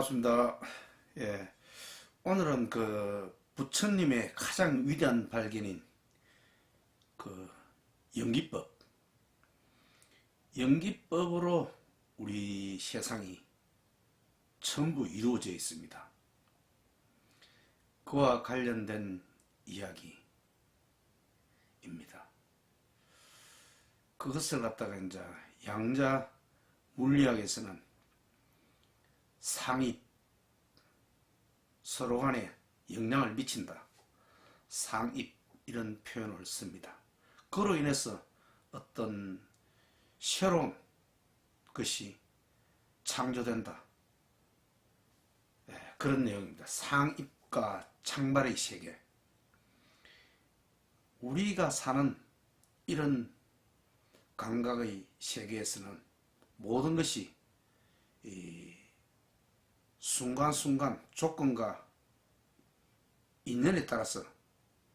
반갑습니다. 예, 오늘은 그 부처님의 가장 위대한 발견인 그 연기법, 연기법으로 우리 세상이 전부 이루어져 있습니다. 그와 관련된 이야기입니다. 그것을 갖다가 이제 양자 물리학에서는 상입, 서로 간에 영향을 미친다, 상입, 이런 표현을 씁니다. 그로 인해서 어떤 새로운 것이 창조된다, 그런 내용입니다. 상입과 창발의 세계. 우리가 사는 이런 감각의 세계에서는 모든 것이 순간순간 조건과 인연에 따라서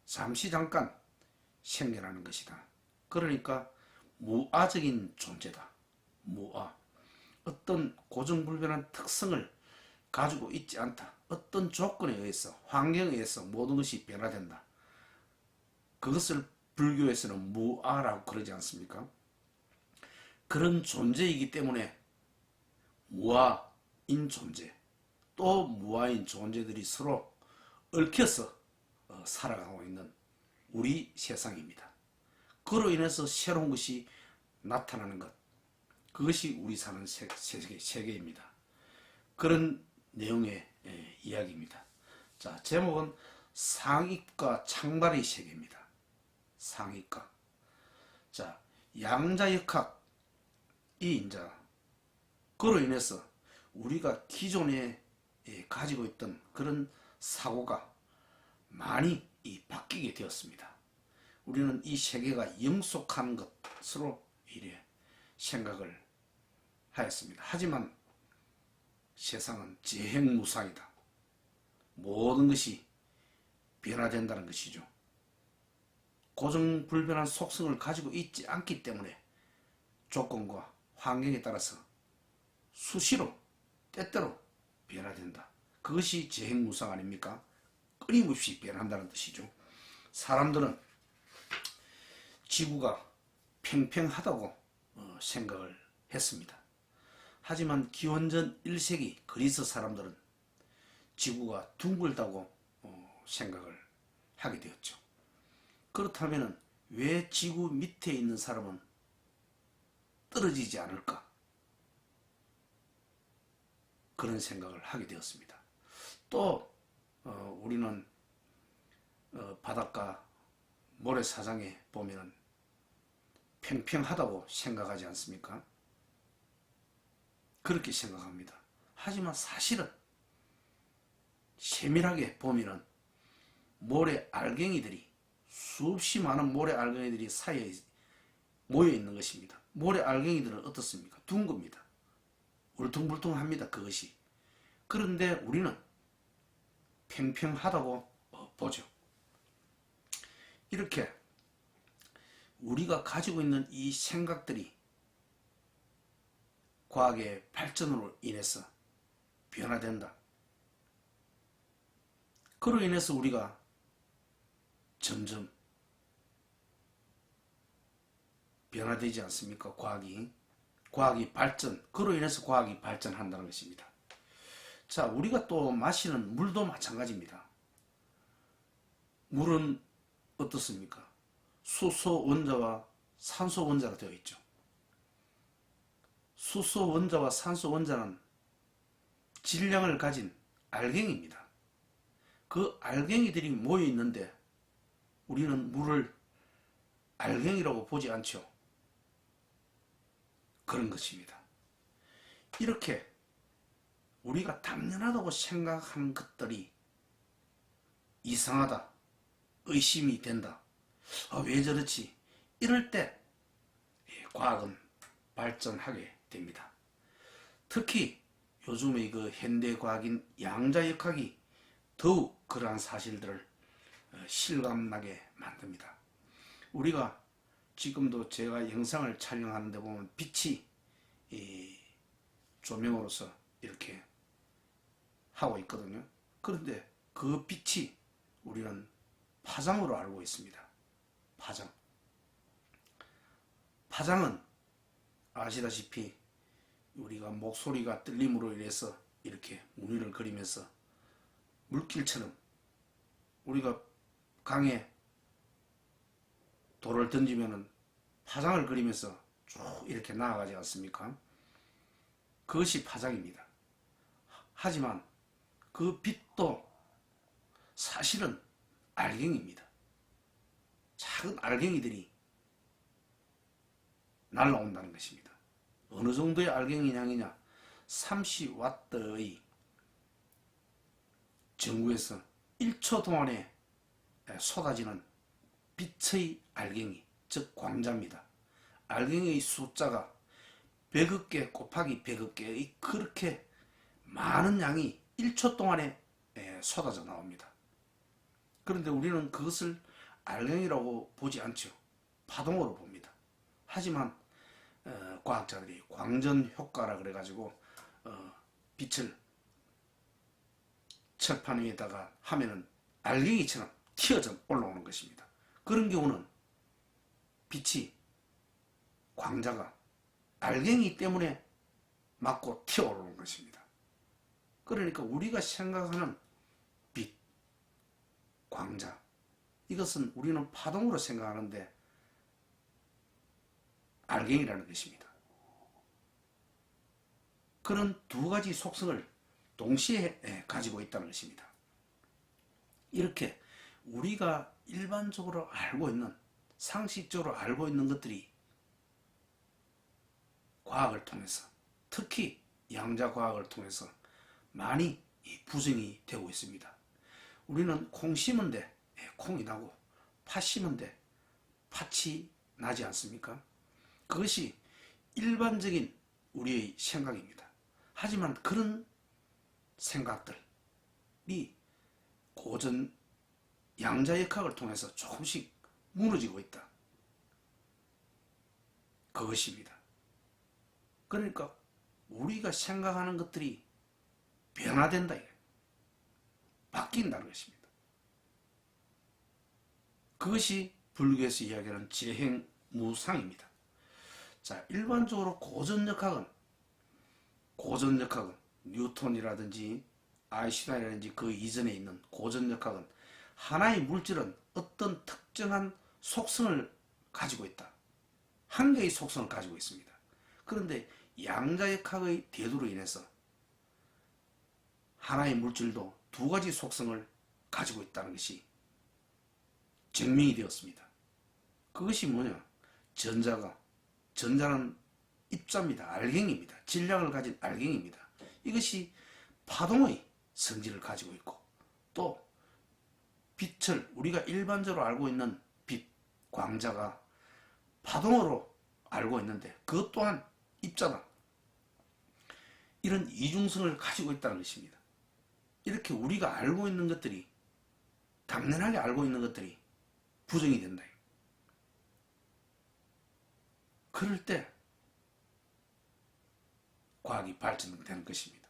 잠시 잠깐 생겨나는 것이다. 그러니까 무아적인 존재다. 무아. 어떤 고정불변한 특성을 가지고 있지 않다. 어떤 조건에 의해서, 환경에 의해서 모든 것이 변화된다. 그것을 불교에서는 무아라고 그러지 않습니까? 그런 존재이기 때문에 무아인 존재, 또 무아인 존재들이 서로 얽혀서 살아가고 있는 우리 세상입니다. 그로 인해서 새로운 것이 나타나는 것, 그것이 우리 사는 세계입니다. 그런 내용의 이야기입니다. 자, 제목은 상입과 창발의 세계입니다. 상입과. 자, 양자역학이 이제 그로 인해서 우리가 기존에 가지고 있던 그런 사고가 많이 바뀌게 되었습니다. 우리는 이 세계가 영속한 것으로 이래 생각을 하였습니다. 하지만 세상은 재행무상이다. 모든 것이 변화된다는 것이죠. 고정불변한 속성을 가지고 있지 않기 때문에 조건과 환경에 따라서 수시로 때때로 변화된다. 그것이 재행무상 아닙니까? 끊임없이 변한다는 뜻이죠. 사람들은 지구가 팽팽하다고 생각을 했습니다. 하지만 기원전 1세기 그리스 사람들은 지구가 둥글다고 생각을 하게 되었죠. 그렇다면 왜 지구 밑에 있는 사람은 떨어지지 않을까? 그런 생각을 하게 되었습니다. 또 우리는 바닷가 모래사장에 보면 팽팽하다고 생각하지 않습니까? 그렇게 생각합니다. 하지만 사실은 세밀하게 보면 모래 알갱이들이, 수없이 많은 모래 알갱이들이 사이에 모여 있는 것입니다. 모래 알갱이들은 어떻습니까? 둥겁니다. 울퉁불퉁합니다. 그것이. 그런데 우리는 팽팽하다고 보죠. 이렇게 우리가 가지고 있는 이 생각들이 과학의 발전으로 인해서 변화된다. 그로 인해서 우리가 점점 변화되지 않습니까? 과학이 발전, 그로 인해서 과학이 발전한다는 것입니다. 자, 우리가 또 마시는 물도 마찬가지입니다. 물은 어떻습니까? 수소 원자와 산소 원자로 되어 있죠. 수소 원자와 산소 원자는 질량을 가진 알갱이입니다. 그 알갱이들이 모여 있는데 우리는 물을 알갱이라고 보지 않죠. 그런 것입니다. 이렇게 우리가 당연하다고 생각하는 것들이 이상하다, 의심이 된다, 왜 저렇지, 이럴 때 과학은 발전하게 됩니다. 특히 요즘의 그 현대과학인 양자역학이 더욱 그러한 사실들을 실감나게 만듭니다. 우리가 지금도 제가 영상을 촬영하는데 보면 빛이 조명으로서 이렇게 하고 있거든요. 그런데 그 빛이 우리는 파장으로 알고 있습니다. 파장. 파장은 아시다시피 우리가 목소리가 떨림으로 인해서 이렇게 무늬를 그리면서 물길처럼 우리가 강에 돌을 던지면은 파장을 그리면서 쭉 이렇게 나아가지 않습니까? 그것이 파장입니다. 하지만 그 빛도 사실은 알갱이입니다. 작은 알갱이들이 날아온다는 것입니다. 어느 정도의 알갱이량이냐? 30W의 전구에서 1초 동안에 쏟아지는 빛의 알갱이, 즉 광자입니다. 알갱이의 숫자가 100억 개 곱하기 100억 개의 그렇게 많은 양이 1초 동안에 쏟아져 나옵니다. 그런데 우리는 그것을 알갱이라고 보지 않죠. 파동으로 봅니다. 하지만 과학자들이 광전 효과라 그래가지고 빛을 철판 위에다가 하면은 알갱이처럼 튀어져 올라오는 것입니다. 그런 경우는 빛이 광자가 알갱이 때문에 맞고 튀어오르는 것입니다. 그러니까 우리가 생각하는 빛, 광자, 이것은 우리는 파동으로 생각하는데 알갱이라는 것입니다. 그런 두 가지 속성을 동시에 가지고 있다는 것입니다. 이렇게 우리가 일반적으로 알고 있는, 상식적으로 알고 있는 것들이 과학을 통해서, 특히 양자과학을 통해서 많이 부정이 되고 있습니다. 우리는 콩 심은 데 콩이 나고 팥 심은 데 팥이 나지 않습니까? 그것이 일반적인 우리의 생각입니다. 하지만 그런 생각들이 고전 양자역학을 통해서 조금씩 무너지고 있다. 그것입니다. 그러니까 우리가 생각하는 것들이 변화된다. 바뀐다는 것입니다. 그것이 불교에서 이야기하는 재행무상입니다. 자, 일반적으로 고전역학은 뉴턴이라든지 아인슈타인이라든지 그 이전에 있는 고전역학은 하나의 물질은 어떤 특정한 속성을 가지고 있다. 한 개의 속성을 가지고 있습니다. 그런데 양자역학의 대두로 인해서 하나의 물질도 두 가지 속성을 가지고 있다는 것이 증명이 되었습니다. 그것이 뭐냐? 전자는 입자입니다. 알갱이입니다. 질량을 가진 알갱이입니다. 이것이 파동의 성질을 가지고 있고, 또 빛을 우리가 일반적으로 알고 있는 빛, 광자가 파동으로 알고 있는데 그것 또한 입자다. 이런 이중성을 가지고 있다는 것입니다. 이렇게 우리가 알고 있는 것들이, 당연하게 알고 있는 것들이 부정이 된다. 그럴 때 과학이 발전되는 것입니다.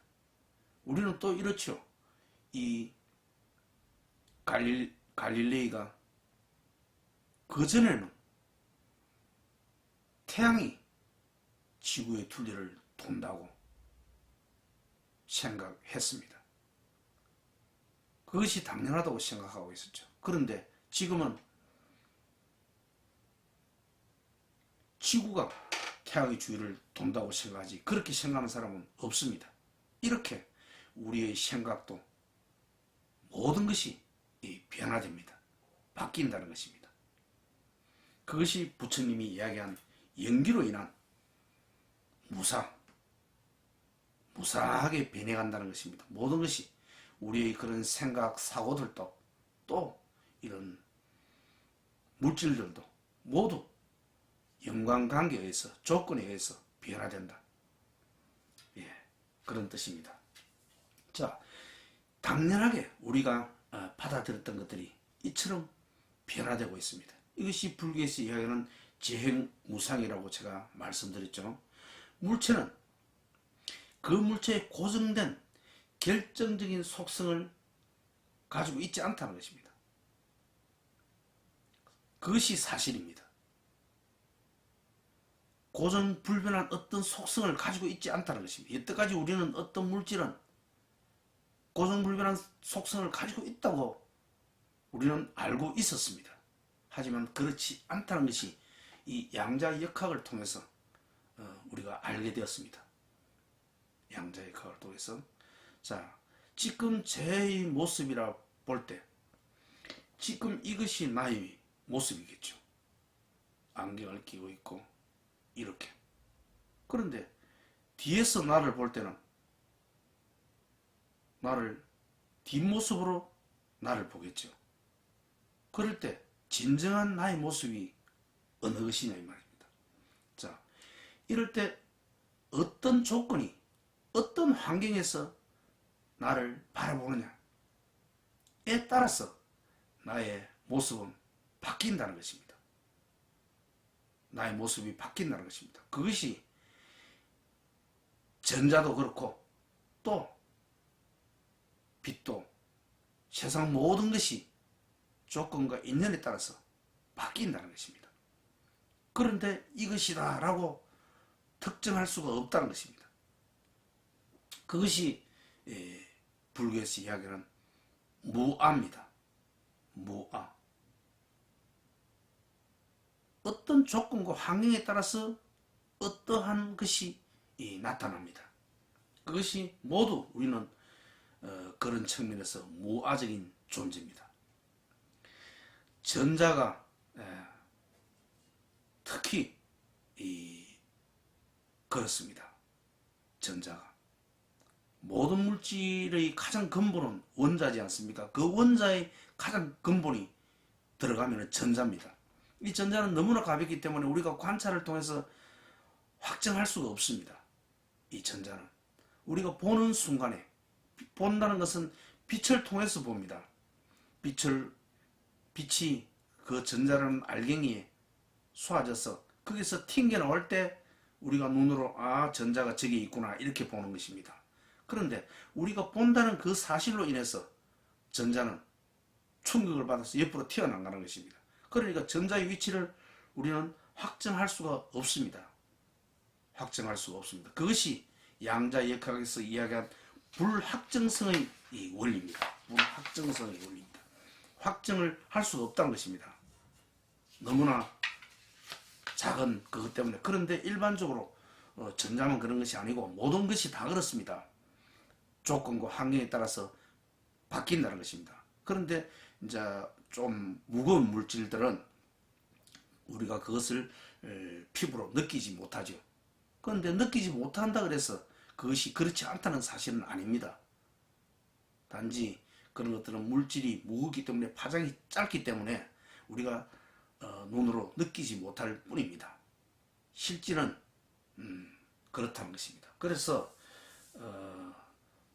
우리는 또 이렇죠. 이 갈릴레이가 그전에는 태양이 지구의 둘레를 돈다고 생각했습니다. 그것이 당연하다고 생각하고 있었죠. 그런데 지금은 지구가 태양의 주위를 돈다고 생각하지 그렇게 생각하는 사람은 없습니다. 이렇게 우리의 생각도 모든 것이 변화됩니다. 바뀐다는 것입니다. 그것이 부처님이 이야기한 연기로 인한 무사하게 변해간다는 것입니다. 모든 것이 우리의 그런 생각, 사고들도 또 이런 물질들도 모두 연관관계에 의해서, 조건에 의해서 변화된다. 그런 뜻입니다. 자, 당연하게 우리가 받아들였던 것들이 이처럼 변화되고 있습니다. 이것이 불교에서 이야기하는 재행무상이라고 제가 말씀드렸죠. 물체는 그 물체에 고정된 결정적인 속성을 가지고 있지 않다는 것입니다. 그것이 사실입니다. 고정불변한 어떤 속성을 가지고 있지 않다는 것입니다. 여태까지 우리는 어떤 물질은 고정불변한 속성을 가지고 있다고 우리는 알고 있었습니다. 하지만 그렇지 않다는 것이 이 양자역학을 통해서 우리가 알게 되었습니다. 양자역학을 통해서. 자, 지금 제 모습이라 볼 때 지금 이것이 나의 모습이겠죠. 안경을 끼고 있고 이렇게. 그런데 뒤에서 나를 볼 때는 나를 뒷모습으로 나를 보겠죠. 그럴 때 진정한 나의 모습이 어느 것이냐 이 말입니다. 자, 이럴 때 어떤 조건이 어떤 환경에서 나를 바라보느냐에 따라서 나의 모습은 바뀐다는 것입니다. 나의 모습이 바뀐다는 것입니다. 그것이 전자도 그렇고 또 빛도 세상 모든 것이 조건과 인연에 따라서 바뀐다는 것입니다. 그런데 이것이다 라고 특정할 수가 없다는 것입니다. 그것이 불교에서 이야기하는 무아입니다. 무아. 어떤 조건과 환경에 따라서 어떠한 것이 나타납니다. 그것이 모두 우리는 그런 측면에서 무아적인 존재입니다. 전자가 특히 그렇습니다. 전자가 모든 물질의 가장 근본은 원자지 않습니까? 그 원자의 가장 근본이 들어가면 전자입니다. 이 전자는 너무나 가볍기 때문에 우리가 관찰을 통해서 확정할 수가 없습니다. 이 전자는 우리가 보는 순간에, 본다는 것은 빛을 통해서 봅니다. 빛이 그 전자라는 알갱이에 쏘아져서 거기서 튕겨 나올 때 우리가 눈으로 전자가 저기 있구나 이렇게 보는 것입니다. 그런데 우리가 본다는 그 사실로 인해서 전자는 충격을 받아서 옆으로 튀어나가는 것입니다. 그러니까 전자의 위치를 우리는 확정할 수가 없습니다. 확정할 수가 없습니다. 그것이 양자역학에서 이야기한 불확정성의 원리입니다. 불확정성의 원리입니다. 확정을 할 수가 없다는 것입니다. 너무나 작은 그것 때문에. 그런데 일반적으로 전자만 그런 것이 아니고 모든 것이 다 그렇습니다. 조건과 환경에 따라서 바뀐다는 것입니다. 그런데 이제 좀 무거운 물질들은 우리가 그것을 피부로 느끼지 못하죠. 그런데 느끼지 못한다 그래서 그것이 그렇지 않다는 사실은 아닙니다. 단지 그런 것들은 물질이 무겁기 때문에 파장이 짧기 때문에 우리가 눈으로 느끼지 못할 뿐입니다. 실질은 그렇다는 것입니다. 그래서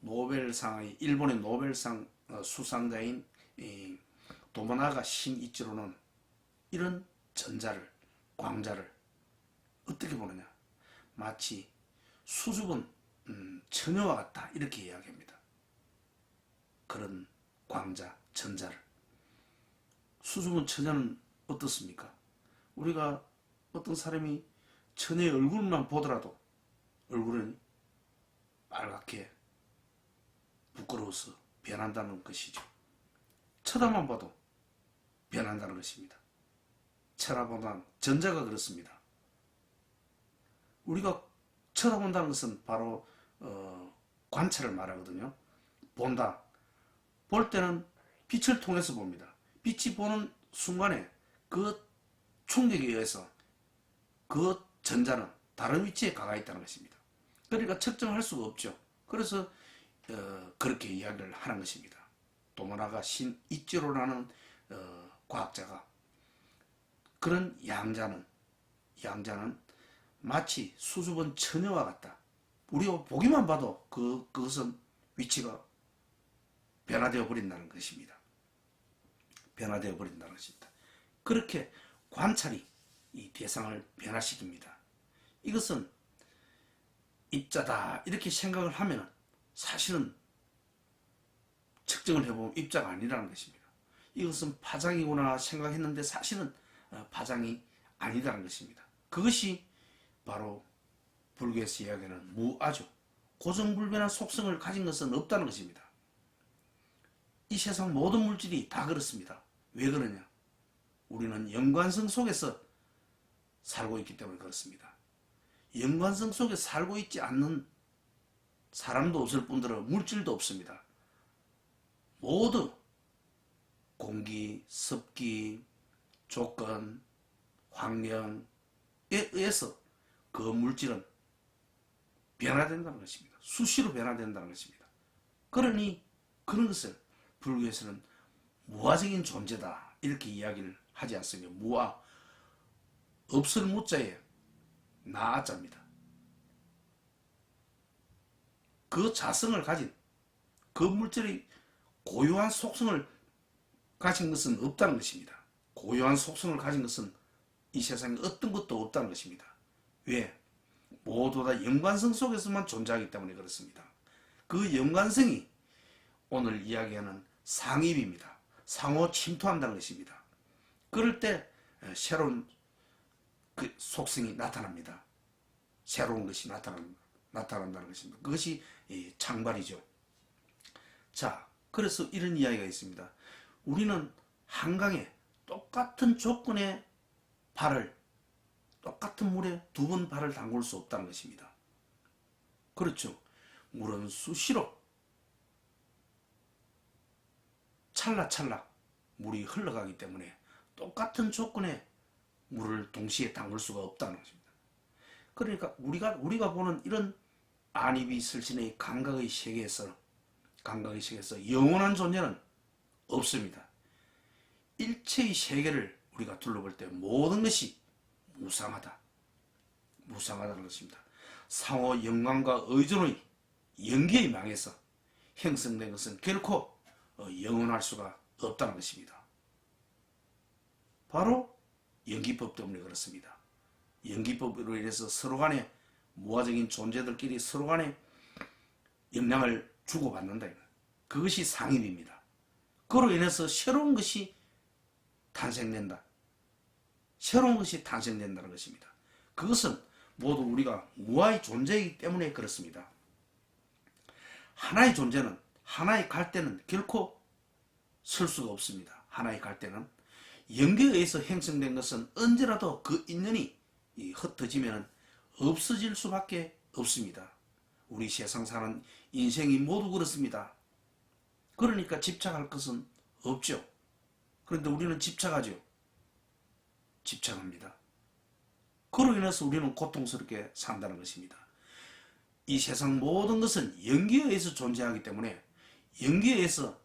노벨상의 일본의 노벨상 수상자인 도모나가 신이치로는 이런 전자를, 광자를 어떻게 보느냐, 마치 수줍은 처녀와 같다 이렇게 이야기합니다. 그런 광자, 전자를. 수줍은 처녀는 어떻습니까? 우리가 어떤 사람이 처녀의 얼굴만 보더라도 얼굴은 빨갛게 부끄러워서 변한다는 것이죠. 쳐다만 봐도 변한다는 것입니다. 쳐다보는 전자가 그렇습니다. 우리가 쳐다본다는 것은 바로 관찰을 말하거든요. 본다. 볼 때는 빛을 통해서 봅니다. 빛이 보는 순간에 그 충격에 의해서 그 전자는 다른 위치에 가가 있다는 것입니다. 그러니까 측정할 수가 없죠. 그래서 그렇게 이야기를 하는 것입니다. 도모나가 신이치로라는 과학자가 그런 양자는 마치 수줍은 처녀와 같다. 우리가 보기만 봐도 그것은 위치가 변화되어 버린다는 것입니다. 변화되어 버린다는 것입니다. 그렇게 관찰이 이 대상을 변화시킵니다. 이것은 입자다 이렇게 생각을 하면 사실은 측정을 해보면 입자가 아니라는 것입니다. 이것은 파장이구나 생각했는데 사실은 파장이 아니라는 것입니다. 그것이 바로 불교에서 이야기하는 무아죠. 고정불변한 속성을 가진 것은 없다는 것입니다. 이 세상 모든 물질이 다 그렇습니다. 왜 그러냐? 우리는 연관성 속에서 살고 있기 때문에 그렇습니다. 연관성 속에 살고 있지 않는 사람도 없을 뿐더러 물질도 없습니다. 모두 공기, 습기, 조건, 환경에 의해서 그 물질은 변화된다는 것입니다. 수시로 변화된다는 것입니다. 그러니 그런 것을 불교에서는 무아적인 존재다 이렇게 이야기를 하지 않습니까? 무아, 없을 무자에 나아자입니다. 그 자성을 가진 그 물질의 고유한 속성을 가진 것은 없다는 것입니다. 고유한 속성을 가진 것은 이 세상에 어떤 것도 없다는 것입니다. 왜? 모두 다 연관성 속에서만 존재하기 때문에 그렇습니다. 그 연관성이 오늘 이야기하는 상입입니다. 상호 침투한다는 것입니다. 그럴 때 새로운 그 속성이 나타납니다. 새로운 것이 나타난다는 것입니다. 그것이 창발이죠. 자, 그래서 이런 이야기가 있습니다. 우리는 한강에 똑같은 조건의 발을 똑같은 물에 두 번 발을 담글 수 없다는 것입니다. 그렇죠. 물은 수시로 찰나찰나 물이 흘러가기 때문에 똑같은 조건의 물을 동시에 담글 수가 없다는 것입니다. 그러니까 우리가 보는 이런 안이비설신의 감각의 세계에서 영원한 존재는 없습니다. 일체의 세계를 우리가 둘러볼 때 모든 것이 무상하다는 것입니다. 상호 영광과 의존의 연계에 망해서 형성된 것은 결코 영원할 수가 없다는 것입니다. 바로 연기법 때문에 그렇습니다. 연기법으로 인해서 서로 간에 무아적인 존재들끼리 서로 간에 영향을 주고받는다. 그것이 상입입니다. 그로 인해서 새로운 것이 탄생된다. 새로운 것이 탄생된다는 것입니다. 그것은 모두 우리가 무아의 존재이기 때문에 그렇습니다. 하나의 존재는 하나의 갈대는 결코 설 수가 없습니다. 하나의 갈대는 연계에 의해서 형성된 것은 언제라도 그 인연이 흩어지면 없어질 수밖에 없습니다. 우리 세상 사는 인생이 모두 그렇습니다. 그러니까 집착할 것은 없죠. 그런데 우리는 집착하죠. 집착합니다. 그로 인해서 우리는 고통스럽게 산다는 것입니다. 이 세상 모든 것은 연기에 의해서 존재하기 때문에 연기에 의해서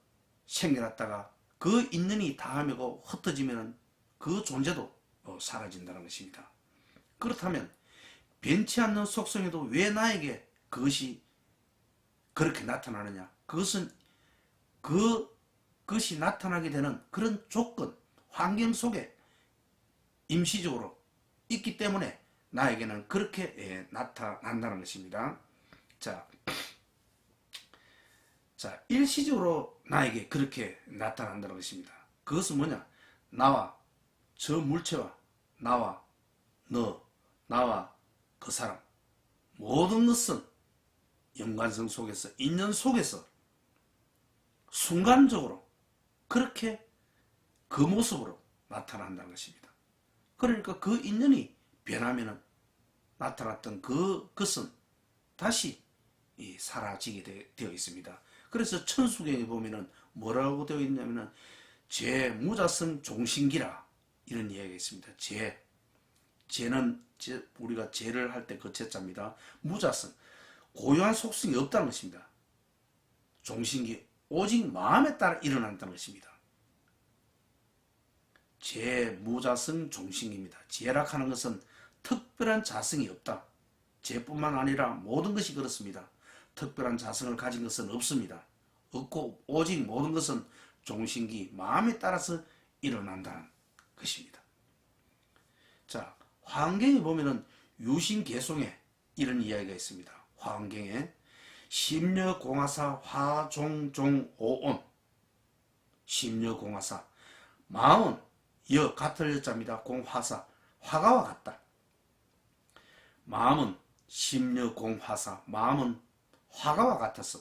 생겨났다가 그 인연이 닿으며 흩어지면 그 존재도 사라진다는 것입니다. 그렇다면 변치 않는 속성에도 왜 나에게 그것이 그렇게 나타나느냐? 그것은 그것이 나타나게 되는 그런 조건, 환경 속에 임시적으로 있기 때문에 나에게는 그렇게 나타난다는 것입니다. 자, 일시적으로 나에게 그렇게 나타난다는 것입니다. 그것은 뭐냐? 나와 저 물체와 나와 너, 나와 그 사람 모든 것은 연관성 속에서 인연 속에서 순간적으로 그렇게 그 모습으로 나타난다는 것입니다. 그러니까 그 인연이 변하면 나타났던 그것은 다시 사라지게 되어 있습니다. 그래서 천수경에 보면은 뭐라고 되어 있냐면은 죄무자성 종신기라 이런 이야기가 있습니다. 죄는 우리가 죄를 할 때 그 죄자입니다. 무자성 고유한 속성이 없다는 것입니다. 종신기 오직 마음에 따라 일어난다는 것입니다. 죄무자성 종신기입니다. 죄락하는 것은 특별한 자성이 없다. 죄뿐만 아니라 모든 것이 그렇습니다. 특별한 자성을 가진 것은 없습니다. 없고 오직 모든 것은 종신기 마음에 따라서 일어난다는 것입니다. 자, 화엄경에 보면은 유신개송에 이런 이야기가 있습니다. 화엄경에 심려공하사 화종종오온 심여공화사. 마음은 여 같을 여자입니다. 공화사. 화가와 같다. 마음은 심여공화사. 마음은 화가와 같았어.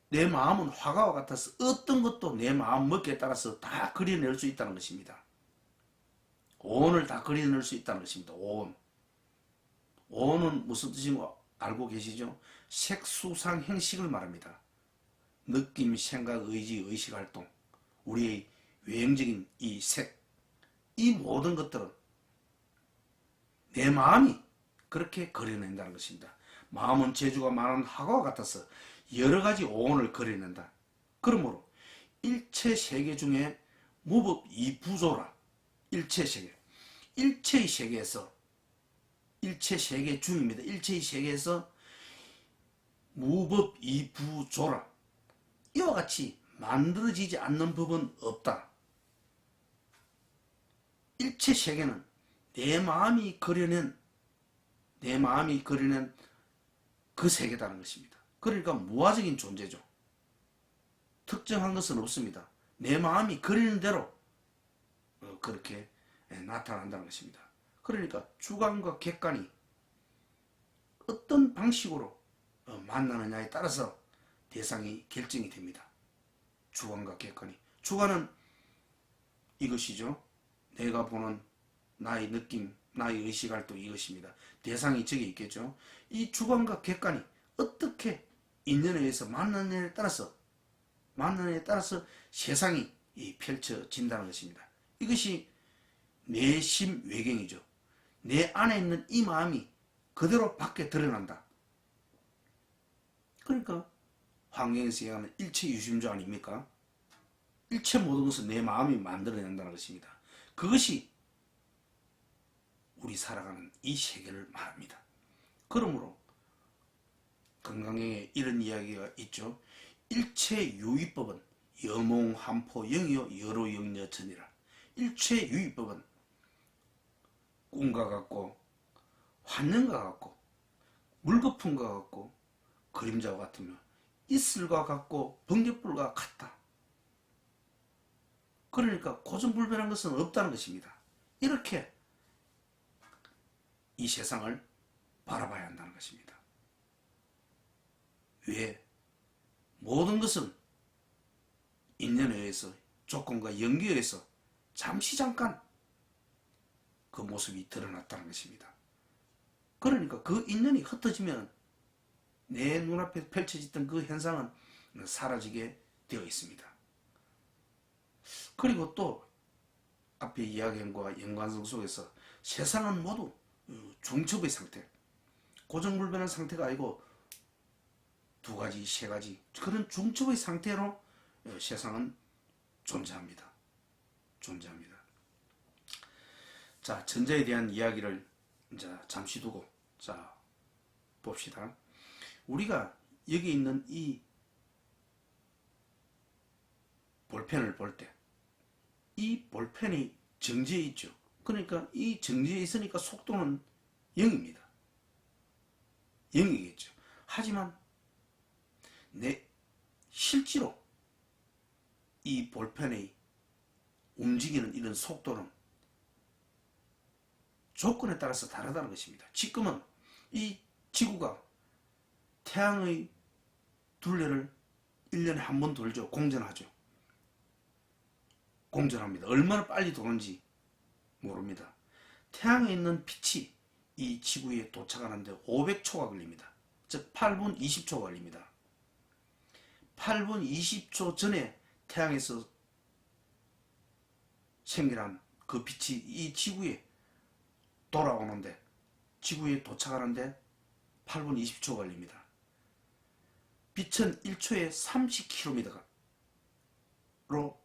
내 마음은 화가와 같아서 어떤 것도 내 마음 먹기에 따라서 다 그려낼 수 있다는 것입니다. 오온을 다 그려낼 수 있다는 것입니다. 오온. 오온은 무슨 뜻인고 알고 계시죠? 색수상 행식을 말합니다. 느낌, 생각, 의지, 의식활동, 우리의 외형적인 이 색, 이 모든 것들은 내 마음이 그렇게 그려낸다는 것입니다. 마음은 재주가 많은 화가와 같아서 여러 가지 오온을 그려낸다. 그러므로 일체 세계 중에 무법 이부조라. 일체 세계. 일체의 세계에서, 일체 세계 중입니다. 일체의 세계에서 무법 이부조라. 이와 같이 만들어지지 않는 법은 없다. 일체 세계는 내 마음이 그려낸 그 세계다는 것입니다. 그러니까 무화적인 존재죠. 특정한 것은 없습니다. 내 마음이 그리는 대로 그렇게 나타난다는 것입니다. 그러니까 주관과 객관이 어떤 방식으로 만나느냐에 따라서 대상이 결정이 됩니다. 주관과 객관이. 주관은 이것이죠. 내가 보는 나의 느낌, 나의 의식활동 이것입니다. 대상이 저기 있겠죠. 이 주관과 객관이 어떻게 인연에 의해서 만나느냐에 따라서 세상이 펼쳐진다는 것입니다. 이것이 내심 외경이죠. 내 안에 있는 이 마음이 그대로 밖에 드러난다. 그러니까 환경에서 얘기하는 일체 유심조 아닙니까? 일체 모든 것은 내 마음이 만들어낸다는 것입니다. 그것이 우리 살아가는 이 세계를 말합니다. 그러므로 건강에 이런 이야기가 있죠. 일체 유의법은 여몽한포 영이요 여로영여천이라. 일체 유의법은 꿈과 같고 환영과 같고 물거품과 같고 그림자와 같으며 이슬과 같고 번개불과 같다. 그러니까 고정불변한 것은 없다는 것입니다. 이렇게 이 세상을 바라봐야 한다는 것입니다. 왜? 모든 것은 인연에 의해서, 조건과 연기에 의해서 잠시 잠깐 그 모습이 드러났다는 것입니다. 그러니까 그 인연이 흩어지면 내 눈앞에 펼쳐졌던 그 현상은 사라지게 되어 있습니다. 그리고 또 앞에 이야기한 것과 연관성 속에서 세상은 모두 중첩의 상태, 고정불변한 상태가 아니고 두 가지, 세 가지 그런 중첩의 상태로 세상은 존재합니다. 자, 전자에 대한 이야기를 이제 잠시 두고 자 봅시다. 우리가 여기 있는 이 볼펜을 볼 때 이 볼펜이 정지해 있죠. 그러니까 이 정지해 있으니까 속도는 0입니다. 0이겠죠. 하지만 실제로 이 볼펜의 움직이는 이런 속도는 조건에 따라서 다르다는 것입니다. 지금은 이 지구가 태양의 둘레를 1년에 한 번 돌죠. 공전하죠. 공전합니다. 얼마나 빨리 도는지 모릅니다. 태양에 있는 빛이 이 지구에 도착하는데 500초가 걸립니다. 즉 8분 20초가 걸립니다. 8분 20초 전에 태양에서 생겨난 그 빛이 이 지구에 돌아오는데, 지구에 도착하는데 8분 20초 걸립니다. 빛은 1초에 30km로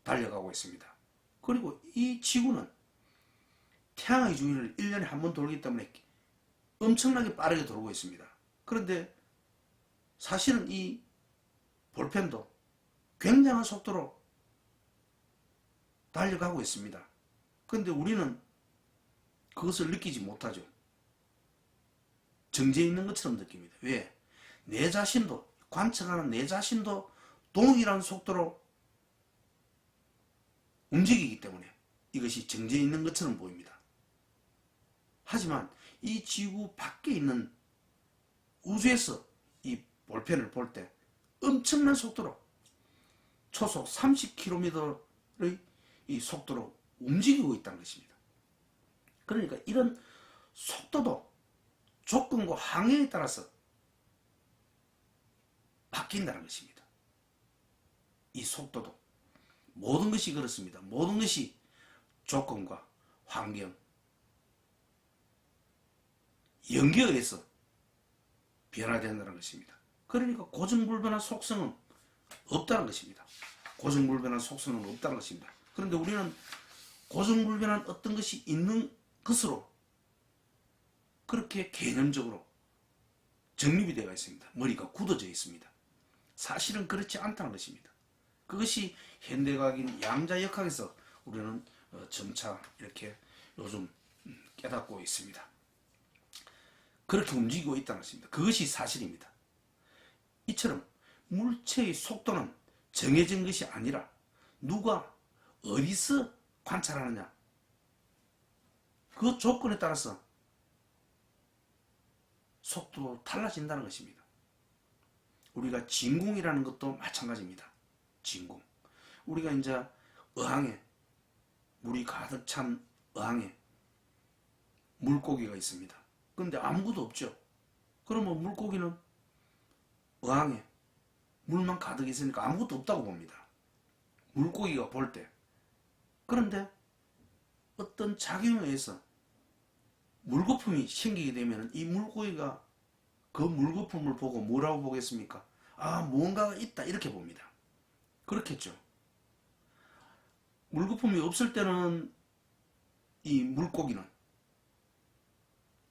달려가고 있습니다. 그리고 이 지구는 태양의 주위를 1년에 한 번 돌기 때문에 엄청나게 빠르게 돌고 있습니다. 그런데 사실은 이 볼펜도 굉장한 속도로 달려가고 있습니다. 그런데 우리는 그것을 느끼지 못하죠. 정지해 있는 것처럼 느낍니다. 왜? 내 자신도, 관측하는 내 자신도 동일한 속도로 움직이기 때문에 이것이 정지해 있는 것처럼 보입니다. 하지만 이 지구 밖에 있는 우주에서 이 볼펜을 볼 때 엄청난 속도로 초속 30km의 이 속도로 움직이고 있다는 것입니다. 그러니까 이런 속도도 조건과 항해에 따라서 바뀐다는 것입니다. 이 속도도 모든 것이 그렇습니다. 모든 것이 조건과 환경, 연기에 의해서 변화된다는 것입니다. 그러니까 고정불변한 속성은 없다는 것입니다. 고정불변한 속성은 없다는 것입니다. 그런데 우리는 고정불변한 어떤 것이 있는 것으로 그렇게 개념적으로 정립이 되어 있습니다. 머리가 굳어져 있습니다. 사실은 그렇지 않다는 것입니다. 그것이 현대과학인 양자역학에서 우리는 점차 이렇게 요즘 깨닫고 있습니다. 그렇게 움직이고 있다는 것입니다. 그것이 사실입니다. 이처럼 물체의 속도는 정해진 것이 아니라 누가 어디서 관찰하느냐, 그 조건에 따라서 속도도 달라진다는 것입니다. 우리가 진공이라는 것도 마찬가지입니다. 진공. 우리가 이제 어항에, 물이 가득 찬 어항에 물고기가 있습니다. 그런데 아무것도 없죠. 그러면 물고기는 어항에 물만 가득 있으니까 아무것도 없다고 봅니다. 물고기가 볼 때. 그런데 어떤 작용에 의해서 물거품이 생기게 되면 이 물고기가 그 물거품을 보고 뭐라고 보겠습니까? 아, 무언가가 있다, 이렇게 봅니다. 그렇겠죠. 물거품이 없을 때는 이 물고기는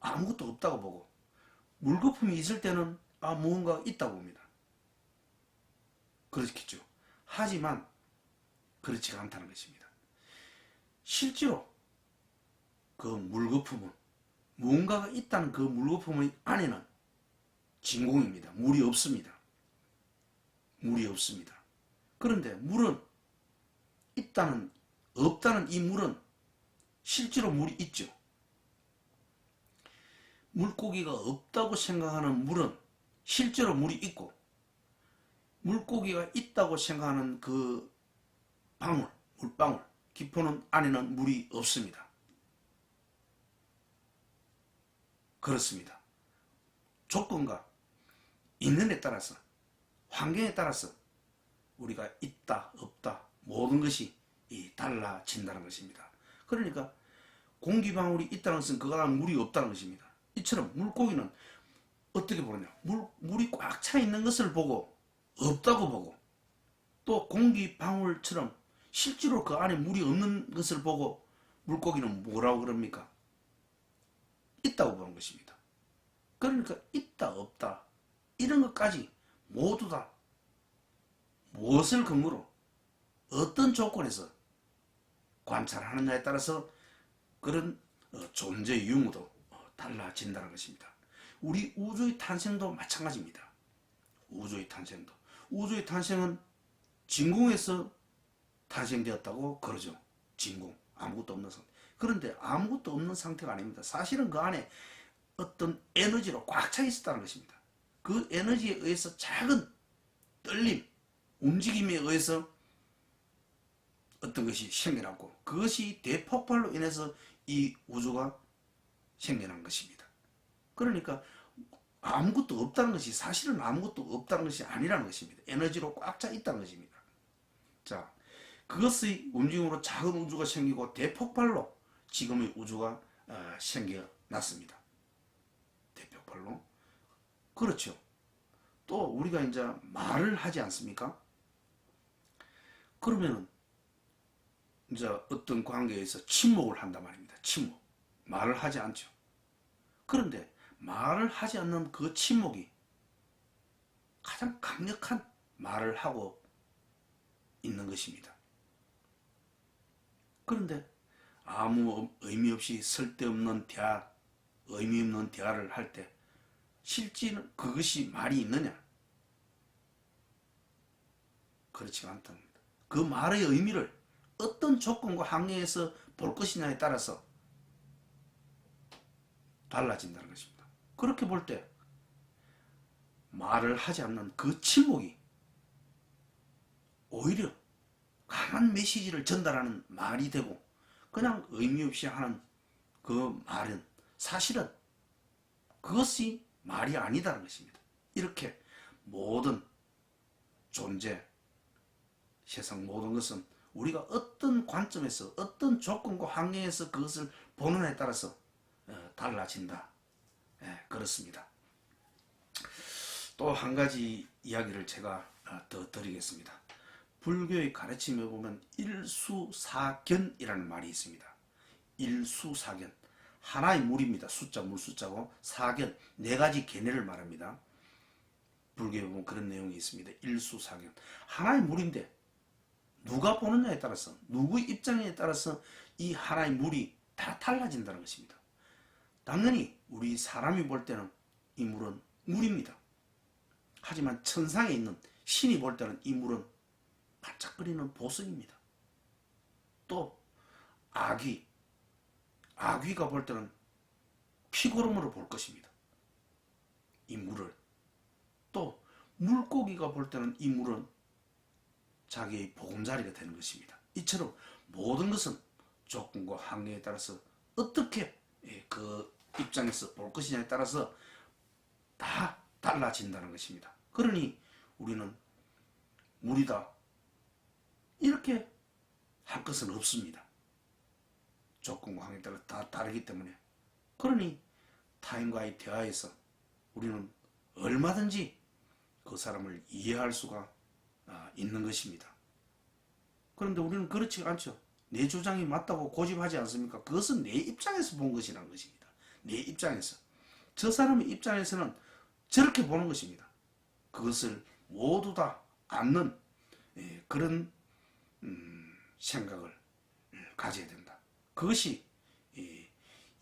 아무것도 없다고 보고, 물거품이 있을 때는 아, 무언가가 있다고 봅니다. 그렇겠죠. 하지만 그렇지가 않다는 것입니다. 실제로 그 물거품은, 무언가가 있다는 그 물거품 안에는 진공입니다. 물이 없습니다. 물이 없습니다. 그런데 물은 있다는, 없다는 이 물은 실제로 물이 있죠. 물고기가 없다고 생각하는 물은 실제로 물이 있고, 물고기가 있다고 생각하는 그 방울, 물방울, 기포는 안에는 물이 없습니다. 그렇습니다. 조건과 있는 데 따라서, 환경에 따라서 우리가 있다, 없다, 모든 것이 달라진다는 것입니다. 그러니까 공기방울이 있다는 것은 그거랑 물이 없다는 것입니다. 이처럼 물고기는 어떻게 보느냐, 물이 꽉 차 있는 것을 보고 없다고 보고, 또 공기방울처럼 실제로 그 안에 물이 없는 것을 보고 물고기는 뭐라고 그럽니까? 있다고 보는 것입니다. 그러니까 있다, 없다, 이런 것까지 모두 다 무엇을 근거로 어떤 조건에서 관찰하느냐에 따라서 그런 존재의 유무도 달라진다는 것입니다. 우리 우주의 탄생도 마찬가지입니다. 우주의 탄생도. 우주의 탄생은 진공에서 탄생되었다고 그러죠. 진공. 아무것도 없는 상태. 그런데 아무것도 없는 상태가 아닙니다. 사실은 그 안에 어떤 에너지로 꽉 차 있었다는 것입니다. 그 에너지에 의해서 작은 떨림, 움직임에 의해서 어떤 것이 생겨났고, 그것이 대폭발로 인해서 이 우주가 생겨난 것입니다. 그러니까 아무것도 없다는 것이 사실은 아무것도 없다는 것이 아니라는 것입니다. 에너지로 꽉 차 있다는 것입니다. 자, 그것의 움직임으로 작은 우주가 생기고 대폭발로 지금의 우주가 생겨났습니다. 대폭발로. 그렇죠. 또 우리가 이제 말을 하지 않습니까? 그러면은 이제 어떤 관계에서 침묵을 한단 말입니다. 침묵. 말을 하지 않죠. 그런데 말을 하지 않는 그 침묵이 가장 강력한 말을 하고 있는 것입니다. 그런데 아무 의미 없이 쓸데없는 대화, 의미 없는 대화를 할 때 실제는 그것이 말이 있느냐? 그렇지 않다는 겁니다. 그 말의 의미를 어떤 조건과 환경에서 볼 것이냐에 따라서 달라진다는 것입니다. 그렇게 볼 때 말을 하지 않는 그 침묵이 오히려 강한 메시지를 전달하는 말이 되고, 그냥 의미 없이 하는 그 말은 사실은 그것이 말이 아니다는 것입니다. 이렇게 모든 존재, 세상 모든 것은 우리가 어떤 관점에서 어떤 조건과 환경에서 그것을 보느냐에 따라서 달라진다. 그렇습니다. 또 한 가지 이야기를 제가 더 드리겠습니다. 불교의 가르침에 보면 일수사견이라는 말이 있습니다. 일수사견, 하나의 물입니다. 숫자, 물 숫자고, 사견, 네 가지 견해를 말합니다. 불교에 보면 그런 내용이 있습니다. 일수사견, 하나의 물인데 누가 보느냐에 따라서, 누구의 입장에 따라서 이 하나의 물이 다 달라진다는 것입니다. 당연히 우리 사람이 볼 때는 이 물은 물입니다. 하지만 천상에 있는 신이 볼 때는 이 물은 반짝거리는 보석입니다. 또 아귀가 볼 때는 피고름으로 볼 것입니다. 이 물을. 또 물고기가 볼 때는 이 물은 자기의 보금자리가 되는 것입니다. 이처럼 모든 것은 조건과 환경에 따라서 어떻게 그 입장에서 볼 것이냐에 따라서 다 달라진다는 것입니다. 그러니 우리는 물이다 이렇게 할 것은 없습니다. 조건과 환경에 따라 다 다르기 때문에. 그러니 타인과의 대화에서 우리는 얼마든지 그 사람을 이해할 수가 있는 것입니다. 그런데 우리는 그렇지 않죠. 내 주장이 맞다고 고집하지 않습니까? 그것은 내 입장에서 본 것이라는 것입니다. 내 입장에서. 저 사람의 입장에서는 저렇게 보는 것입니다. 그것을 모두 다 않는 그런 생각을 가져야 된다. 그것이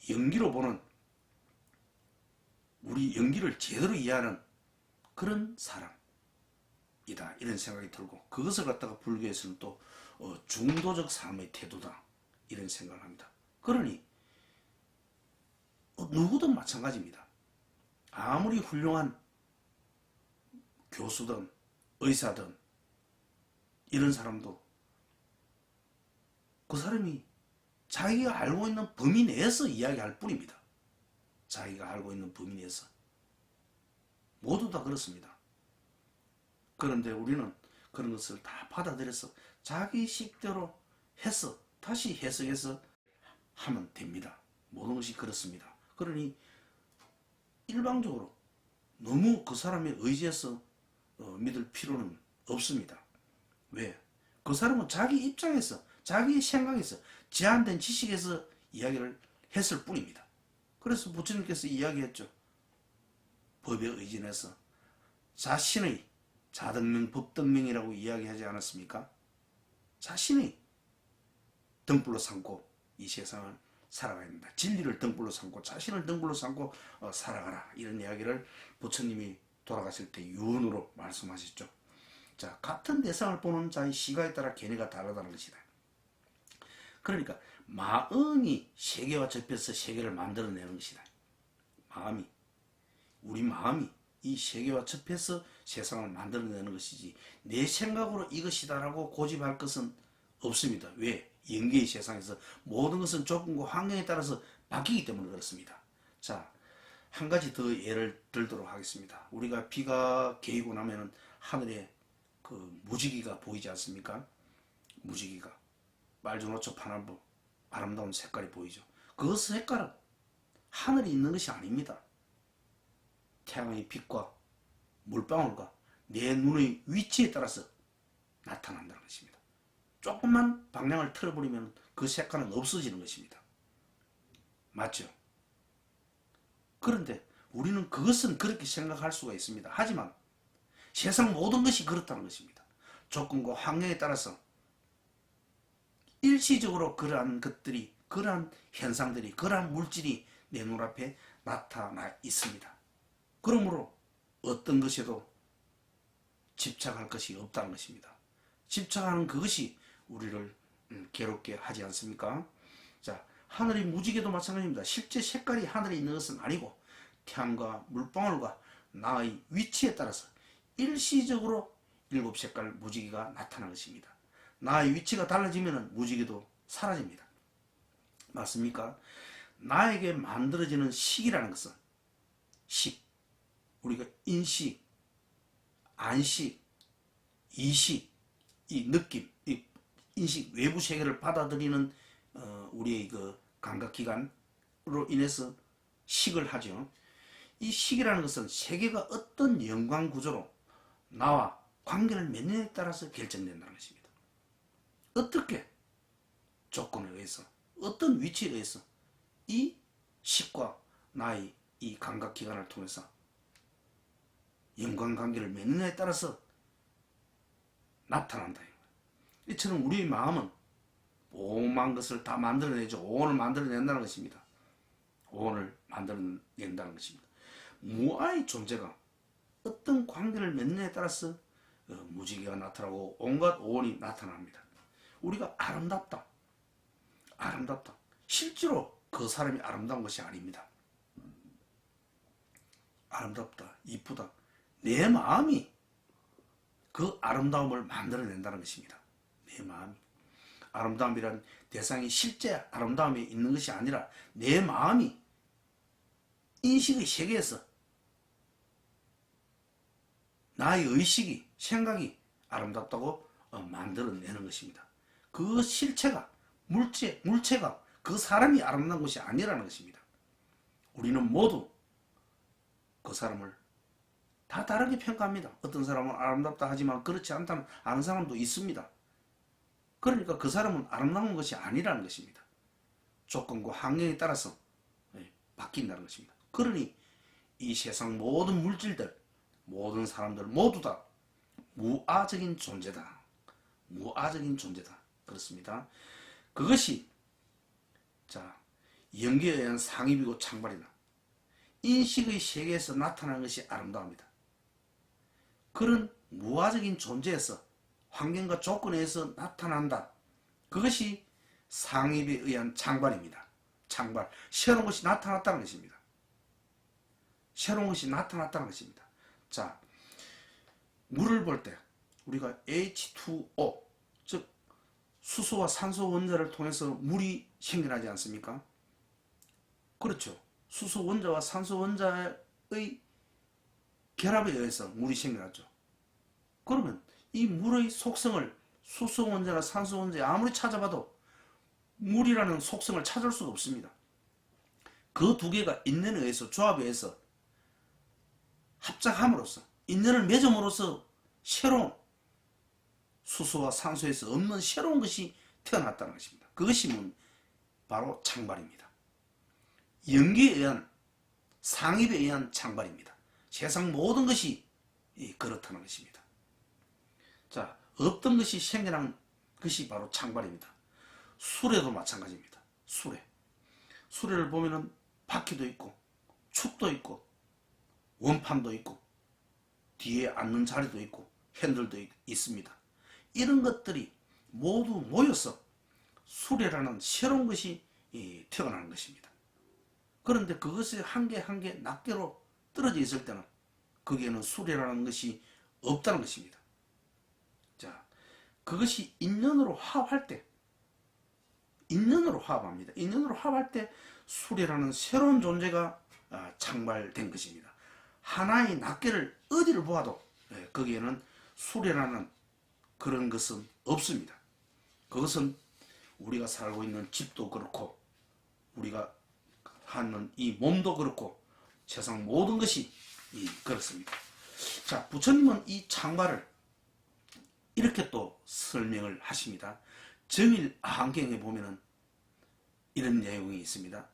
연기로 보는, 우리 연기를 제대로 이해하는 그런 사람이다, 이런 생각이 들고, 그것을 갖다가 불교에서는 또 중도적 삶의 태도다, 이런 생각을 합니다. 그러니 누구든 마찬가지입니다. 아무리 훌륭한 교수든 의사든 이런 사람도 그 사람이 자기가 알고 있는 범위 내에서 이야기할 뿐입니다. 자기가 알고 있는 범위 내에서. 모두 다 그렇습니다. 그런데 우리는 그런 것을 다 받아들여서 자기 식대로 해서 다시 해석해서 하면 됩니다. 모든 것이 그렇습니다. 그러니 일방적으로 너무 그 사람의 의지에서 믿을 필요는 없습니다. 왜? 그 사람은 자기 입장에서, 자기의 생각에서, 제한된 지식에서 이야기를 했을 뿐입니다. 그래서 부처님께서 이야기했죠. 법에 의진해서 자신의 자등명, 법등명이라고 이야기하지 않았습니까? 자신의 등불로 삼고 이 세상을 살아가야 된다. 진리를 등불로 삼고 자신을 등불로 삼고 살아가라. 이런 이야기를 부처님이 돌아가실 때 유언으로 말씀하셨죠. 자, 같은 대상을 보는 자의 시각에 따라 견해가 다르다는 것이다. 그러니까 마음이 세계와 접해서 세계를 만들어내는 것이다. 우리 마음이 이 세계와 접해서 세상을 만들어내는 것이지, 내 생각으로 이것이다라고 고집할 것은 없습니다. 왜? 영계의 세상에서 모든 것은 조건과 환경에 따라서 바뀌기 때문에 그렇습니다. 자, 한 가지 더 예를 들도록 하겠습니다. 우리가 비가 개이고 나면은 하늘에 그 무지개가 보이지 않습니까? 무지개가 빨주노초 파남보 아름다운 색깔이 보이죠. 그 색깔은 하늘에 있는 것이 아닙니다. 태양의 빛과 물방울과 내 눈의 위치에 따라서 나타난다는 것입니다. 조금만 방향을 틀어버리면 그 색깔은 없어지는 것입니다. 맞죠? 그런데 우리는 그것은 그렇게 생각할 수가 있습니다. 하지만 세상 모든 것이 그렇다는 것입니다. 조건과 환경에 따라서 일시적으로 그러한 것들이, 그러한 현상들이, 그러한 물질이 내 눈앞에 나타나 있습니다. 그러므로 어떤 것에도 집착할 것이 없다는 것입니다. 집착하는 그것이 우리를 괴롭게 하지 않습니까? 자, 하늘이 무지개도 마찬가지입니다. 실제 색깔이 하늘에 있는 것은 아니고 태양과 물방울과 나의 위치에 따라서 일시적으로 7색깔 무지개가 나타나는 것입니다. 나의 위치가 달라지면 무지개도 사라집니다. 맞습니까? 나에게 만들어지는 식이라는 것은 식, 우리가 인식, 안식, 이식, 이 느낌, 이 인식, 외부 세계를 받아들이는 우리의 그 감각기관으로 인해서 식을 하죠. 이 식이라는 것은 세계가 어떤 연관구조로 나와 관계를 맺느냐에 따라서 결정된다는 것입니다. 어떻게 조건에 의해서, 어떤 위치에 의해서 이 식과 나의 이 감각기관을 통해서 연관관계를 맺느냐에 따라서 나타난다. 이처럼 우리의 마음은 오만 것을 다 만들어내죠. 오온을 만들어낸다는 것입니다. 오온을 만들어낸다는 것입니다. 무아의 존재가 어떤 관계를 맺느냐에 따라서 무지개가 나타나고 온갖 오온이 나타납니다. 우리가 아름답다. 아름답다. 실제로 그 사람이 아름다운 것이 아닙니다. 아름답다. 이쁘다. 내 마음이 그 아름다움을 만들어낸다는 것입니다. 내 마음이. 아름다움이란 대상이 실제 아름다움에 있는 것이 아니라 내 마음이 인식의 세계에서 나의 의식이, 생각이 아름답다고 만들어내는 것입니다. 그 실체가, 물체가 그 사람이 아름다운 것이 아니라는 것입니다. 우리는 모두 그 사람을 다 다르게 평가합니다. 어떤 사람은 아름답다 하지만 그렇지 않다는 아는 사람도 있습니다. 그러니까 그 사람은 아름다운 것이 아니라는 것입니다. 조건과 환경에 따라서 바뀐다는 것입니다. 그러니 이 세상 모든 물질들, 모든 사람들 모두 다 무아적인 존재다. 무아적인 존재다. 그렇습니다. 그것이 연기에 의한 상입이고 창발이다. 인식의 세계에서 나타나는 것이 아름다움이다. 그런 무아적인 존재에서 환경과 조건에 의해서 나타난다. 그것이 상입에 의한 창발입니다. 창발. 새로운 것이 나타났다는 것입니다. 새로운 것이 나타났다는 것입니다. 자, 물을 볼 때 우리가 H2O, 즉 수소와 산소 원자를 통해서 물이 생겨나지 않습니까? 그렇죠. 수소 원자와 산소 원자의 결합에 의해서 물이 생겨났죠. 그러면 이 물의 속성을 수소 원자나 산소 원자에 아무리 찾아봐도 물이라는 속성을 찾을 수가 없습니다. 그 두 개가 인연에 의해서, 조합에 의해서 합작함으로써, 인연을 맺음으로써 새로운 수소와 산소에서 없는 새로운 것이 태어났다는 것입니다. 그것이 바로 창발입니다. 연기에 의한, 상입에 의한 창발입니다. 세상 모든 것이 그렇다는 것입니다. 자, 없던 것이 생겨난 것이 바로 창발입니다. 수레도 마찬가지입니다. 수레를 보면은 바퀴도 있고 축도 있고 원판도 있고 뒤에 앉는 자리도 있고 핸들도 있습니다. 이런 것들이 모두 모여서 수레라는 새로운 것이 태어나는 것입니다. 그런데 그것이 한 개 한 개 낱개로 떨어져 있을 때는 거기에는 수레라는 것이 없다는 것입니다. 자, 그것이 인연으로 화합할 때, 인연으로 화합합니다. 인연으로 화합할 때 수레라는 새로운 존재가 창발된 것입니다. 하나의 낱개를 어디를 보아도 거기에는 수레라는 그런 것은 없습니다. 그것은 우리가 살고 있는 집도 그렇고 우리가 하는 이 몸도 그렇고 세상 모든 것이 그렇습니다. 자, 부처님은 이 창발을 이렇게 또 설명을 하십니다. 정일아한경에 보면은 이런 내용이 있습니다.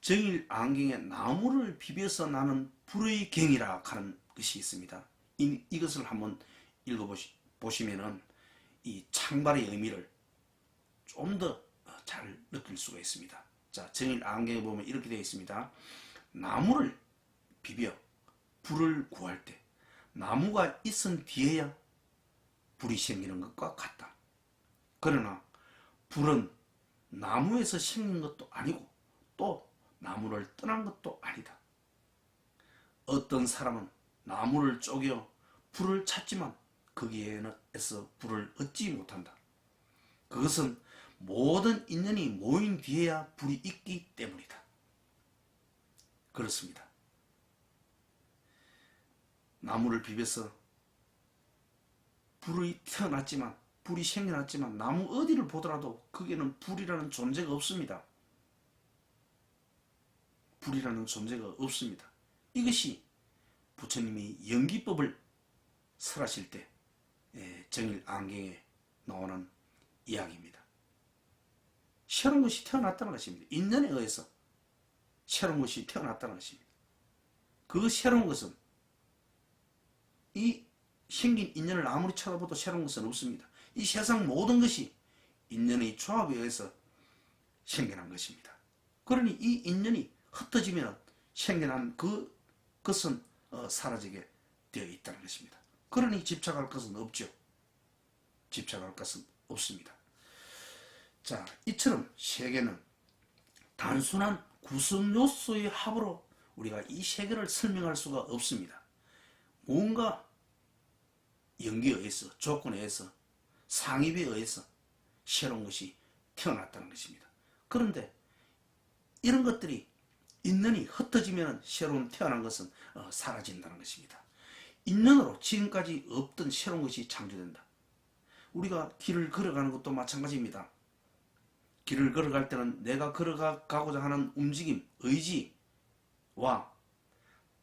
정일아한경에 나무를 비벼서 나는 불의 경이라 하는 것이 있습니다. 이것을 한번 읽어보시면은 이 창발의 의미를 좀 더 잘 느낄 수가 있습니다. 자, 정일아한경에 보면 이렇게 되어 있습니다. 나무를 비벼 불을 구할 때 나무가 있은 뒤에야 불이 생기는 것과 같다. 그러나 불은 나무에서 생긴 것도 아니고 또 나무를 떠난 것도 아니다. 어떤 사람은 나무를 쪼개 불을 찾지만 거기에서 불을 얻지 못한다. 그것은 모든 인연이 모인 뒤에야 불이 있기 때문이다. 그렇습니다. 나무를 비벼서 불이 태어났지만, 불이 생겨났지만 나무 어디를 보더라도 거기에는 불이라는 존재가 없습니다. 불이라는 존재가 없습니다. 이것이 부처님이 연기법을 설하실 때 정일 안경에 나오는 이야기입니다. 새로운 것이 태어났다는 것입니다. 인연에 의해서 새로운 것이 태어났다는 것입니다. 그 새로운 것은 이 생긴 인연을 아무리 쳐다봐도 새로운 것은 없습니다. 이 세상 모든 것이 인연의 조합에 의해서 생겨난 것입니다. 그러니 이 인연이 흩어지면 생겨난 그것은 사라지게 되어 있다는 것입니다. 그러니 집착할 것은 없죠. 집착할 것은 없습니다. 자, 이처럼 세계는 단순한 구성 요소의 합으로 우리가 이 세계를 설명할 수가 없습니다. 뭔가 연기에 의해서, 조건에 의해서, 상입에 의해서 새로운 것이 태어났다는 것입니다. 그런데 이런 것들이 인연이 흩어지면 새로운 태어난 것은 사라진다는 것입니다. 인연으로 지금까지 없던 새로운 것이 창조된다. 우리가 길을 걸어가는 것도 마찬가지입니다. 길을 걸어갈 때는 내가 걸어가고자 하는 움직임, 의지와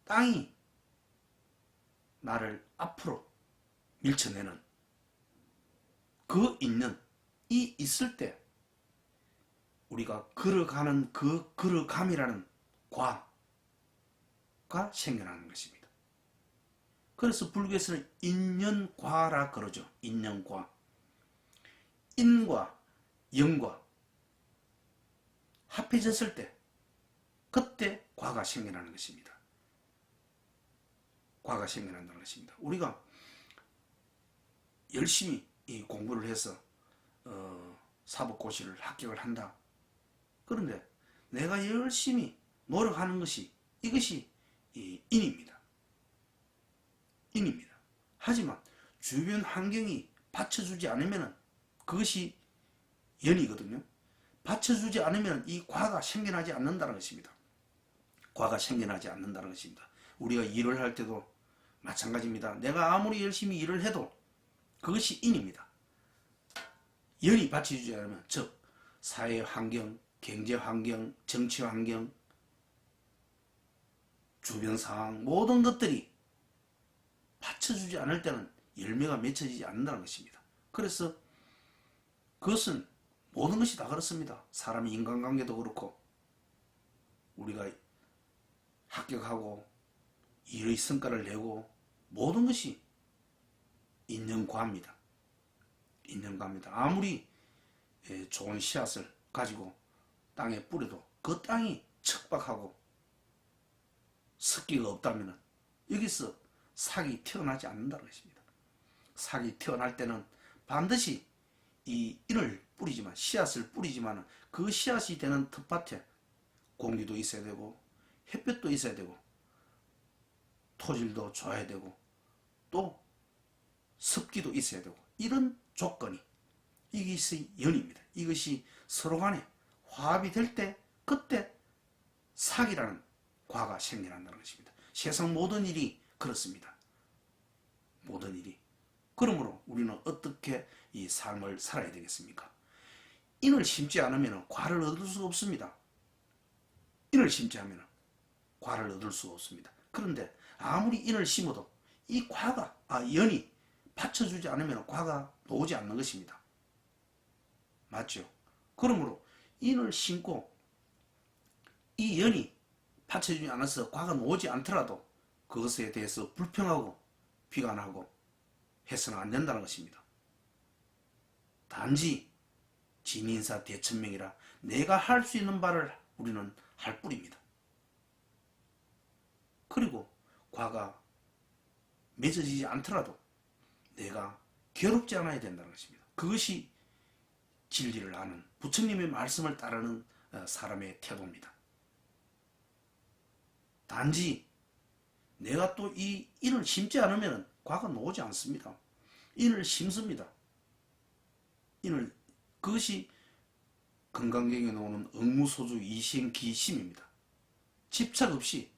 땅이 나를 앞으로 밀쳐내는 그 인연이 있을 때 우리가 걸어가는 그 걸어감이라는 과가 생겨나는 것입니다. 그래서 불교에서는 인연과라 그러죠. 인연과. 인과 영과 합해졌을 때 그때 과가 생겨나는 것입니다. 과가 생겨난다는 것입니다. 우리가 열심히 공부를 해서 사법고시를 합격을 한다. 그런데 내가 열심히 노력하는 것이 이것이 인입니다. 인입니다. 하지만 주변 환경이 받쳐주지 않으면 그것이 연이거든요. 받쳐주지 않으면 이 과가 생겨나지 않는다는 것입니다. 과가 생겨나지 않는다는 것입니다. 우리가 일을 할 때도 마찬가지입니다. 내가 아무리 열심히 일을 해도 그것이 인입니다. 연이 받쳐주지 않으면, 즉 사회 환경, 경제 환경, 정치 환경, 주변 상황 모든 것들이 받쳐주지 않을 때는 열매가 맺혀지지 않는다는 것입니다. 그래서 그것은 모든 것이 다 그렇습니다. 사람의 인간관계도 그렇고 우리가 합격하고 일의 성과를 내고 모든 것이 인연과입니다. 인연과입니다. 아무리 좋은 씨앗을 가지고 땅에 뿌려도 그 땅이 척박하고 습기가 없다면 여기서 삭이 태어나지 않는다는 것입니다. 삭이 태어날 때는 반드시 이 인을 뿌리지만, 씨앗을 뿌리지만 그 씨앗이 되는 텃밭에 공기도 있어야 되고 햇볕도 있어야 되고 토질도 좋아야 되고 또 습기도 있어야 되고 이런 조건이, 이것이 연입니다. 이것이 서로 간에 화합이 될 때 그때 삭이라는 과가 생겨난다는 것입니다. 세상 모든 일이 그렇습니다. 모든 일이. 그러므로 우리는 어떻게 이 삶을 살아야 되겠습니까? 인을 심지 않으면 과를 얻을 수가 없습니다. 인을 심지 않으면 과를 얻을 수가 없습니다. 그런데 아무리 인을 심어도 이 과가, 연이 받쳐주지 않으면 과가 나오지 않는 것입니다. 맞죠? 그러므로 인을 심고 이 연이 받쳐주지 않아서 과가 나오지 않더라도 그것에 대해서 불평하고 비관하고 해서는 안 된다는 것입니다. 단지 진인사 대천명이라 내가 할 수 있는 바를 우리는 할 뿐입니다. 그리고 과가 맺어지지 않더라도 내가 괴롭지 않아야 된다는 것입니다. 그것이 진리를 아는 부처님의 말씀을 따르는 사람의 태도입니다. 단지 내가 또 이 인을 심지 않으면 과가 나오지 않습니다. 인을 심습니다. 인을, 그것이 건강경에 나오는 응무소주 이생기심입니다. 집착 없이,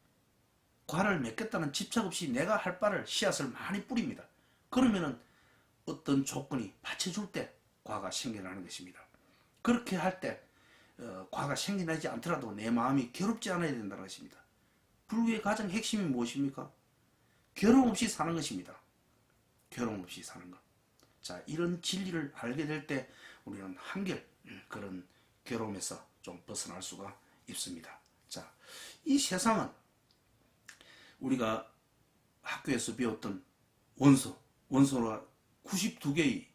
과를 맺겠다는 집착 없이 내가 할 바를 씨앗을 많이 뿌립니다. 그러면은 어떤 조건이 받쳐줄 때 과가 생겨나는 것입니다. 그렇게 할 때 과가 생겨나지 않더라도 내 마음이 괴롭지 않아야 된다는 것입니다. 불교의 가장 핵심이 무엇입니까? 괴로움 없이 사는 것입니다. 괴로움 없이 사는 것. 자, 이런 진리를 알게 될 때 우리는 한결 그런 괴로움에서 좀 벗어날 수가 있습니다. 자, 이 세상은 우리가 학교에서 배웠던 원소가 92개의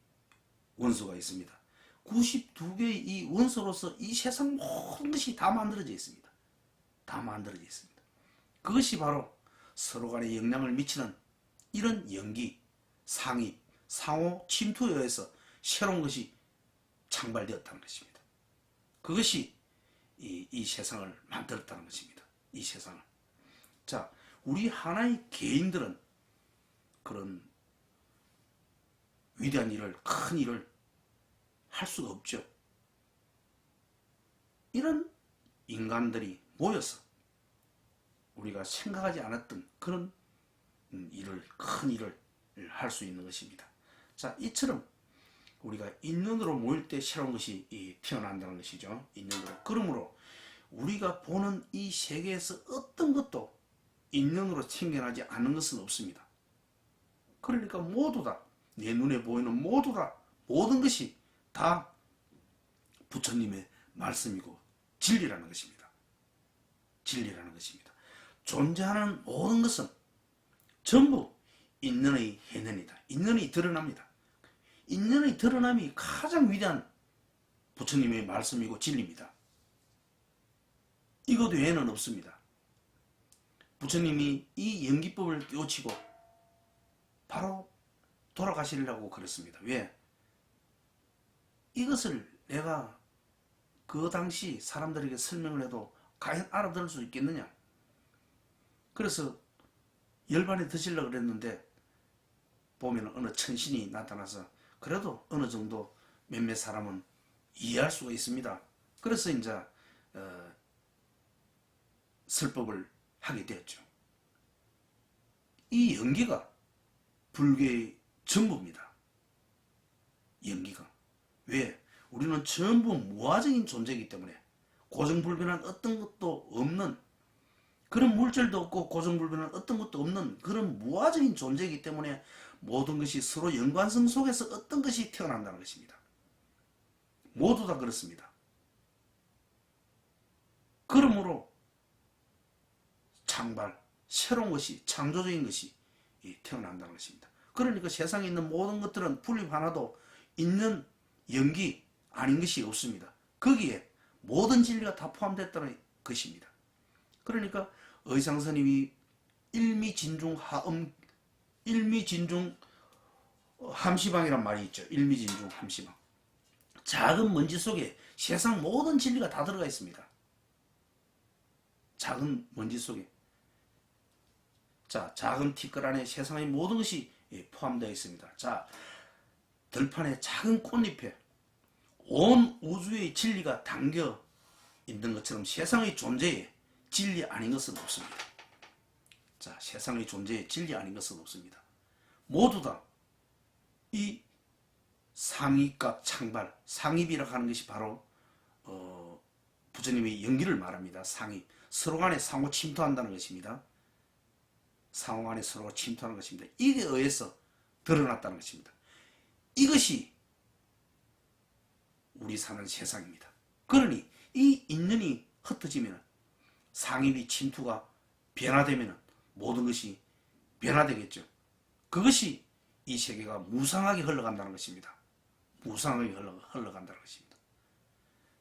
원소가 있습니다. 92개의 이 원소로서 이 세상 모든 것이 다 만들어져 있습니다. 다 만들어져 있습니다. 그것이 바로 서로 간에 영향을 미치는 이런 연기, 상입, 상호 침투에 의해서 새로운 것이 창발되었다는 것입니다. 그것이 이 세상을 만들었다는 것입니다. 이 세상을. 자, 우리 하나의 개인들은 그런 위대한 일을, 큰 일을 할 수가 없죠. 이런 인간들이 모여서 우리가 생각하지 않았던 그런 일을, 큰 일을 할 수 있는 것입니다. 자, 이처럼 우리가 인연으로 모일 때 새로운 것이 태어난다는 것이죠. 인연으로. 그러므로 우리가 보는 이 세계에서 어떤 것도 인연으로 생겨나지 않은 것은 없습니다. 그러니까 모두 다, 내 눈에 보이는 모두 다, 모든 것이 다 부처님의 말씀이고 진리라는 것입니다. 진리라는 것입니다. 존재하는 모든 것은 전부 인연의 해내이다. 인연이 드러납니다. 인연의 드러남이 가장 위대한 부처님의 말씀이고 진리입니다. 이것 외에는 없습니다. 부처님이 이 연기법을 깨우치고 바로 돌아가시려고 그랬습니다. 왜? 이것을 내가 그 당시 사람들에게 설명을 해도 과연 알아들을 수 있겠느냐? 그래서 열반에 드시려고 그랬는데 보면 어느 천신이 나타나서 그래도 어느 정도 몇몇 사람은 이해할 수가 있습니다. 그래서 이제 설법을 하게 되었죠. 이 연기가 불교의 전부입니다. 연기가. 왜? 우리는 전부 무아적인 존재이기 때문에 고정불변한 어떤 것도 없는, 그런 물질도 없고 고정불변한 어떤 것도 없는 그런 무아적인 존재이기 때문에 모든 것이 서로 연관성 속에서 어떤 것이 태어난다는 것입니다. 모두 다 그렇습니다. 그러므로 창발, 새로운 것이, 창조적인 것이 태어난다는 것입니다. 그러니까 세상에 있는 모든 것들은 분립 하나도 있는 연기 아닌 것이 없습니다. 거기에 모든 진리가 다 포함됐다는 것입니다. 그러니까 의상스님이 일미진중 함시방이란 말이 있죠. 일미진중 함시방. 작은 먼지 속에 세상 모든 진리가 다 들어가 있습니다. 작은 먼지 속에. 자, 작은 티끌 안에 세상의 모든 것이 포함되어 있습니다. 자, 들판의 작은 꽃잎에 온 우주의 진리가 담겨 있는 것처럼 세상의 존재에 진리 아닌 것은 없습니다. 자, 세상의 존재에 진리 아닌 것은 없습니다. 모두 다 이 상입각 창발, 상입이라고 하는 것이 바로 부처님의 연기를 말합니다. 상입, 서로 간에 상호 침투한다는 것입니다. 상호 간에 서로 침투하는 것입니다. 이에 의해서 드러났다는 것입니다. 이것이 우리 사는 세상입니다. 그러니 이 인연이 흩어지면, 상입이 침투가 변화되면 모든 것이 변화되겠죠. 그것이 이 세계가 무상하게 흘러간다는 것입니다. 무상하게 흘러간다는 것입니다.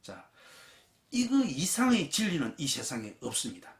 자, 이거 이상의 진리는 이 세상에 없습니다.